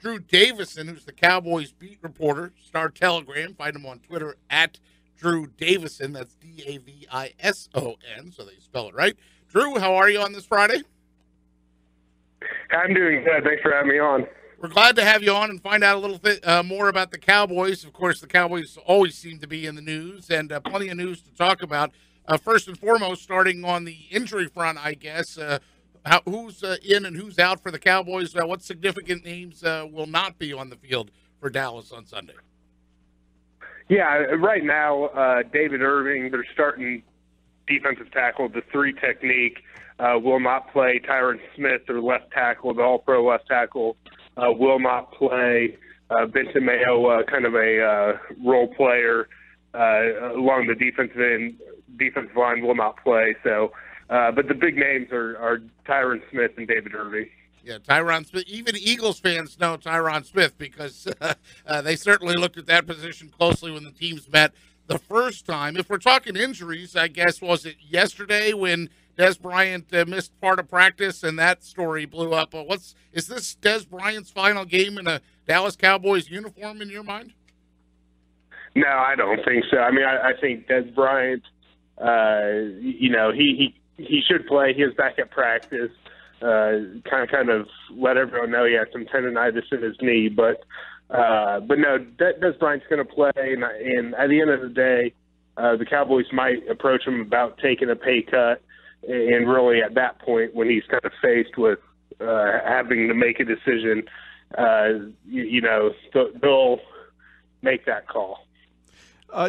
Drew Davison, who's the Cowboys beat reporter, Star Telegram. Find him on Twitter at Drew Davison. That's Davison, so they spell it right. Drew, how are you on this Friday? I'm doing good. Thanks for having me on. We're glad to have you on and find out a little bit more about the Cowboys. Of course, the Cowboys always seem to be in the news, and plenty of news to talk about. First and foremost, starting on the injury front, I guess, who's in and who's out for the Cowboys? What significant names will not be on the field for Dallas on Sunday? Yeah, right now, David Irving, their starting defensive tackle, the three technique, will not play. Tyron Smith, their left tackle, the all-pro left tackle, will not play. Vincent Mayo, kind of a role player along the defensive line, will not play. So, but the big names are Tyron Smith and David Irving. Yeah, Tyron Smith. Even Eagles fans know Tyron Smith because they certainly looked at that position closely when the teams met the first time. If we're talking injuries, I guess, was it yesterday when Dez Bryant missed part of practice and that story blew up? Is this Dez Bryant's final game in a Dallas Cowboys uniform in your mind? No, I don't think so. I mean, I think Dez Bryant, he should play. He was back at practice. Kind of let everyone know he had some tendonitis in his knee, but no, Dez Bryant's going to play, and at the end of the day, the Cowboys might approach him about taking a pay cut, and really at that point, when he's kind of faced with having to make a decision, they'll make that call.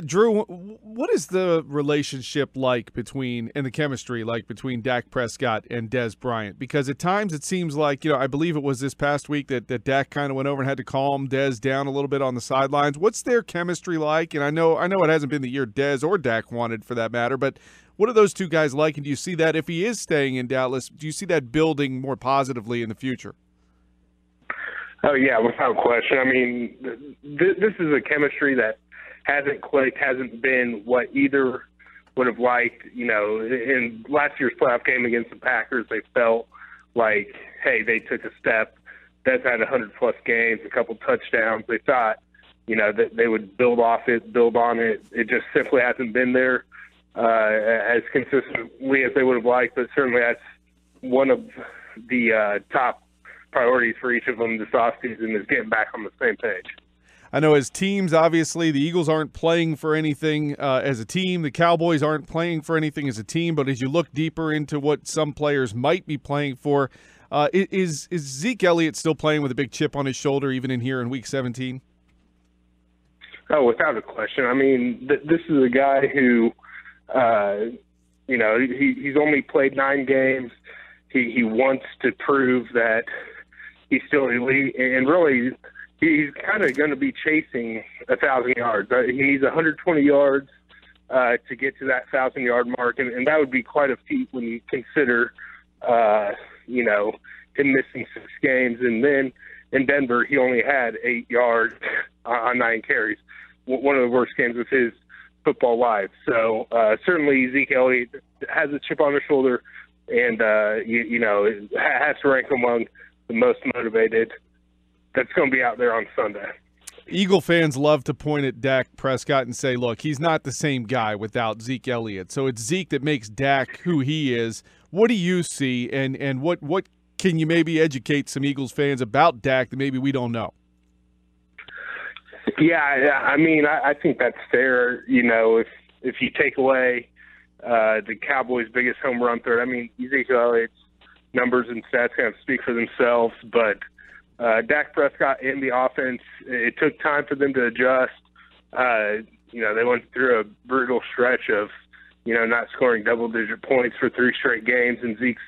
Drew, what is the relationship like and the chemistry like between Dak Prescott and Dez Bryant? Because at times it seems like, I believe it was this past week that Dak kind of went over and had to calm Dez down a little bit on the sidelines. What's their chemistry like? And I know it hasn't been the year Dez or Dak wanted for that matter, but what are those two guys like? And do you see that if he is staying in Dallas, do you see that building more positively in the future? Oh, yeah, without question. I mean, this is a chemistry that hasn't clicked, hasn't been what either would have liked. In last year's playoff game against the Packers, they felt like, hey, they took a step. Dez had 100-plus games, a couple touchdowns. They thought, that they would build on it. It just simply hasn't been there as consistently as they would have liked, but certainly that's one of the top priorities for each of them this offseason is getting back on the same page. I know as teams, obviously, the Eagles aren't playing for anything as a team. The Cowboys aren't playing for anything as a team. But as you look deeper into what some players might be playing for, is Zeke Elliott still playing with a big chip on his shoulder even in here in Week 17? Oh, without a question. I mean, this is a guy who, he's only played 9 games. He wants to prove that he's still elite, and really – he's kind of going to be chasing 1,000 yards. He needs 120 yards to get to that 1,000-yard mark, and that would be quite a feat when you consider, him missing 6 games. And then in Denver, he only had 8 yards on 9 carries, one of the worst games of his football life. So certainly Zeke Elliott has a chip on his shoulder and, has to rank among the most motivated that's going to be out there on Sunday. Eagle fans love to point at Dak Prescott and say, look, he's not the same guy without Zeke Elliott. So it's Zeke that makes Dak who he is. What do you see, and what can you maybe educate some Eagles fans about Dak that maybe we don't know? Yeah, I mean, I think that's fair. If you take away the Cowboys' biggest home run threat, I mean, Ezekiel Elliott's numbers and stats kind of speak for themselves, but Dak Prescott in the offense, it took time for them to adjust. They went through a brutal stretch of, not scoring double-digit points for 3 straight games, and Zeke's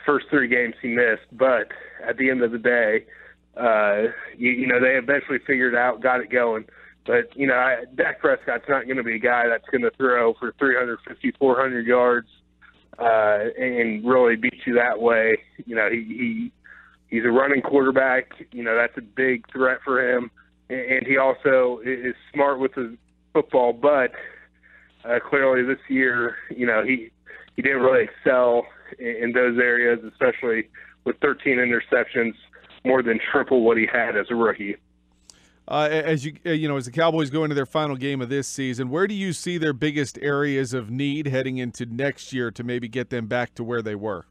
first 3 games he missed. But at the end of the day, they eventually figured out, got it going. But, Dak Prescott's not going to be a guy that's going to throw for 350, 400 yards and really beat you that way. He's a running quarterback. That's a big threat for him. And he also is smart with his football, but clearly this year, he didn't really excel in those areas, especially with 13 interceptions more than triple what he had as a rookie. As as the Cowboys go into their final game of this season, where do you see their biggest areas of need heading into next year to maybe get them back to where they were?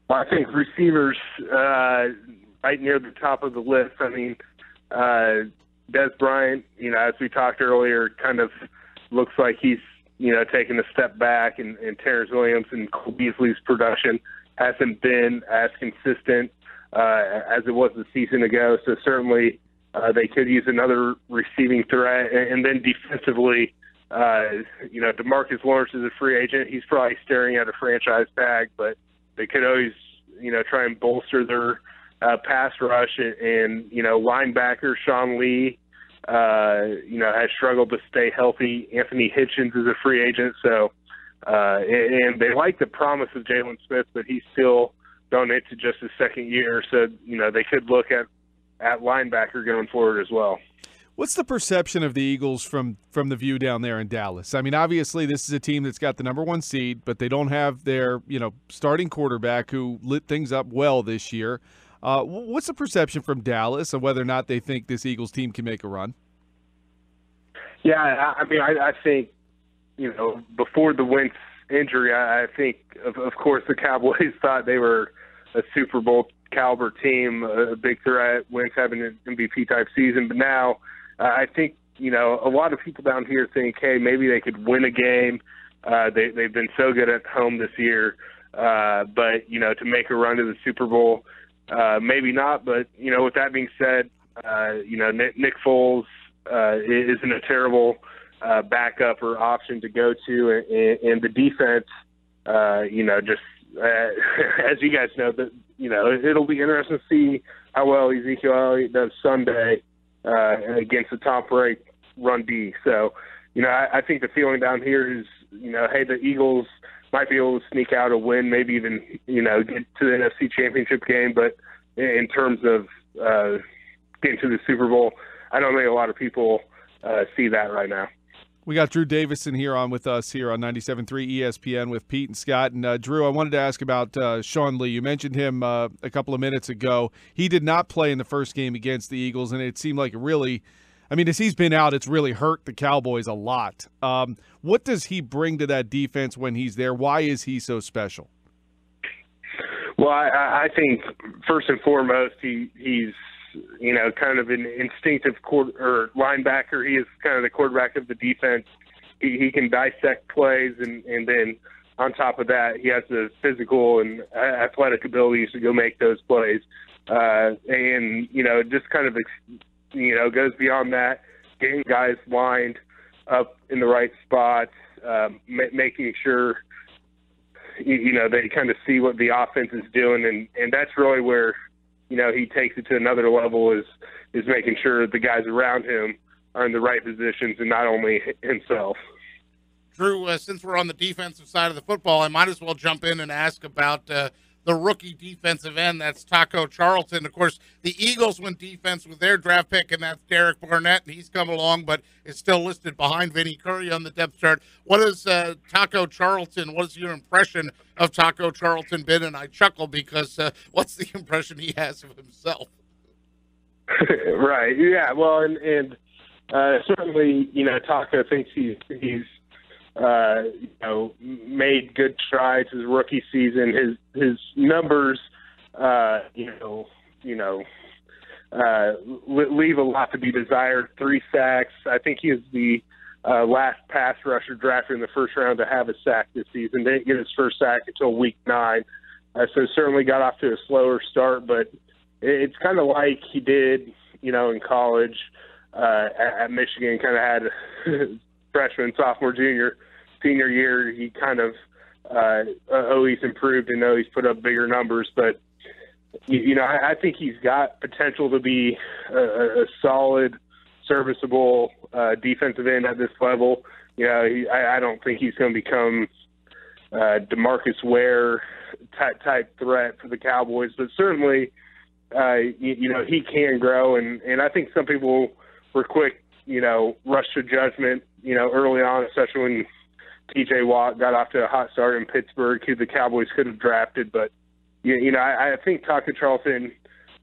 I think receivers right near the top of the list. I mean, Des Bryant, as we talked earlier, kind of looks like he's, taking a step back, and Terrence Williams and Cole Beasley's production hasn't been as consistent as it was a season ago. So certainly they could use another receiving threat. And then defensively, DeMarcus Lawrence is a free agent. He's probably staring at a franchise tag, but they could always, try and bolster their pass rush. And linebacker Shawn Lee, has struggled to stay healthy. Anthony Hitchens is a free agent. So, and they like the promise of Jalen Smith, but he's still going into just his second year. So, they could look at linebacker going forward as well. What's the perception of the Eagles from the view down there in Dallas? I mean, obviously this is a team that's got the number 1 seed, but they don't have their, starting quarterback who lit things up well this year. What's the perception from Dallas of whether or not they think this Eagles team can make a run? Yeah, I think, before the Wentz injury, I think, of course, the Cowboys thought they were a Super Bowl caliber team, a big threat, Wentz having an MVP type season. But now I think, a lot of people down here think, hey, maybe they could win a game. They've been so good at home this year. But, to make a run to the Super Bowl, maybe not. But, with that being said, Nick Foles isn't a terrible backup or option to go to. And the defense, just as you guys know, that it'll be interesting to see how well Ezekiel Elliott does Sunday against the top-ranked run D. So, I think the feeling down here is, hey, the Eagles might be able to sneak out a win, maybe even, get to the NFC Championship game. But in terms of getting to the Super Bowl, I don't think a lot of people see that right now. We got Drew Davison here on with us here on 97.3 ESPN with Pete and Scott. And Drew, I wanted to ask about Shawn Lee. You mentioned him a couple of minutes ago. He did not play in the first game against the Eagles, and it seemed like it really, as he's been out, it's really hurt the Cowboys a lot. What does he bring to that defense when he's there? Why is he so special? Well, I think first and foremost, he's kind of an instinctive linebacker. He is kind of the quarterback of the defense. He can dissect plays, and then on top of that, he has the physical and athletic abilities to go make those plays. And, just kind of, goes beyond that, getting guys lined up in the right spots, making sure, they kind of see what the offense is doing. And that's really where, he takes it to another level is making sure the guys around him are in the right positions and not only himself. Drew, since we're on the defensive side of the football, I might as well jump in and ask about the rookie defensive end. That's Taco Charlton. Of course, the Eagles went defense with their draft pick, and that's Derek Barnett, and he's come along, but is still listed behind Vinny Curry on the depth chart. What is Taco Charlton? What is your impression of Taco Charlton been? And I chuckle because what's the impression he has of himself? Right. Yeah. Well, and certainly, Taco thinks he's made good strides his rookie season. His numbers, leave a lot to be desired. 3 sacks. I think he is the last pass rusher drafted in the first round to have a sack this season. Didn't get his first sack until week 9. So certainly got off to a slower start, but it's kind of like he did, in college at Michigan, kind of had freshman, sophomore, junior, senior year. He kind of always improved and always put up bigger numbers. But, I think he's got potential to be a solid, serviceable defensive end at this level. I don't think he's going to become DeMarcus Ware type threat for the Cowboys, but certainly, he can grow. And I think some people were quick, rush to judgment, early on, especially when T.J. Watt got off to a hot start in Pittsburgh, who the Cowboys could have drafted. But, I think Taco Charlton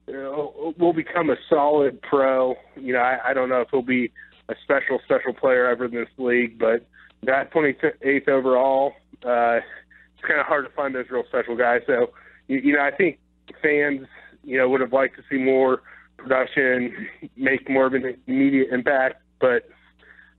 will become a solid pro. I don't know if he'll be a special player ever in this league, but that 28th overall, it's kind of hard to find those real special guys. So, I think fans, would have liked to see more production, make more of an immediate impact, but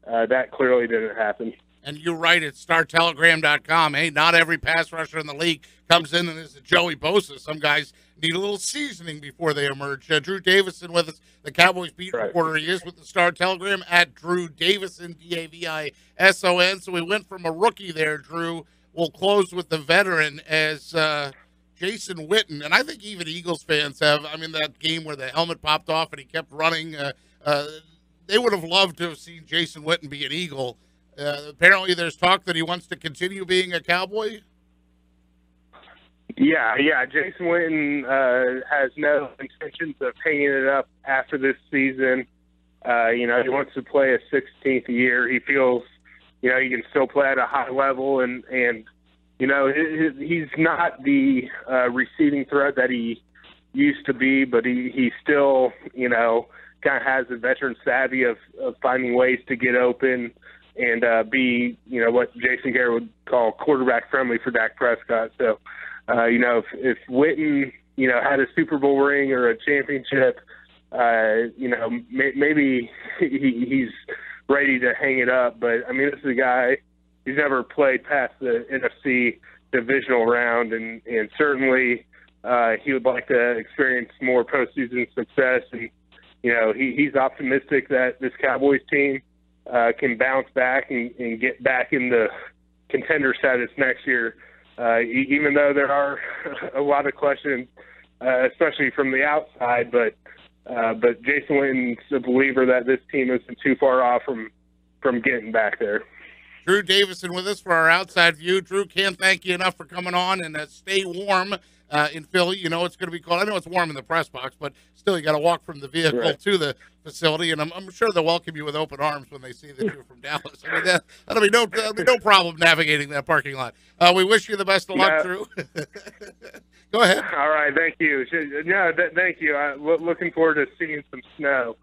that clearly didn't happen. And you're right, it's StarTelegram.com. Hey, not every pass rusher in the league comes in and is a Joey Bosa. Some guys need a little seasoning before they emerge. Drew Davison with us, the Cowboys beat reporter. He is with the Star Telegram at Drew Davison, Davison. So we went from a rookie there, Drew. We'll close with the veteran as Jason Witten. And I think even Eagles fans have, that game where the helmet popped off and he kept running, they would have loved to have seen Jason Witten be an Eagle. Apparently there's talk that he wants to continue being a Cowboy. Yeah. Jason Witten has no intentions of hanging it up after this season. He wants to play a 16th year. He feels, he can still play at a high level, and he's not the receiving threat that he used to be, but he still, kind of has the veteran savvy of finding ways to get open and be, what Jason Garrett would call quarterback friendly for Dak Prescott. So, if Witten, had a Super Bowl ring or a championship, maybe he's ready to hang it up. But, this is a guy who's never played past the NFC divisional round, and certainly he would like to experience more postseason success. And, he's optimistic that this Cowboys team can bounce back and get back in the contender status next year, even though there are a lot of questions, especially from the outside. But Jason Witten's a believer that this team isn't too far off from getting back there. Drew Davison with us for our outside view. Drew, can't thank you enough for coming on, and stay warm in Philly. It's going to be cold. I know it's warm in the press box, but still you got to walk from the vehicle to the facility, and I'm sure they'll welcome you with open arms when they see that you're from Dallas. That'll be no problem navigating that parking lot. We wish you the best of luck, Drew. Go ahead. All right, thank you. No, thank you. Looking forward to seeing some snow.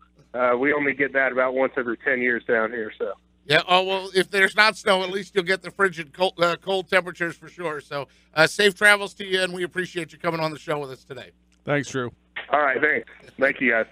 We only get that about once every 10 years down here, so. Yeah, well, if there's not snow, at least you'll get the frigid cold temperatures for sure. So safe travels to you, and we appreciate you coming on the show with us today. Thanks, Drew. All right, thanks. Thank you, guys.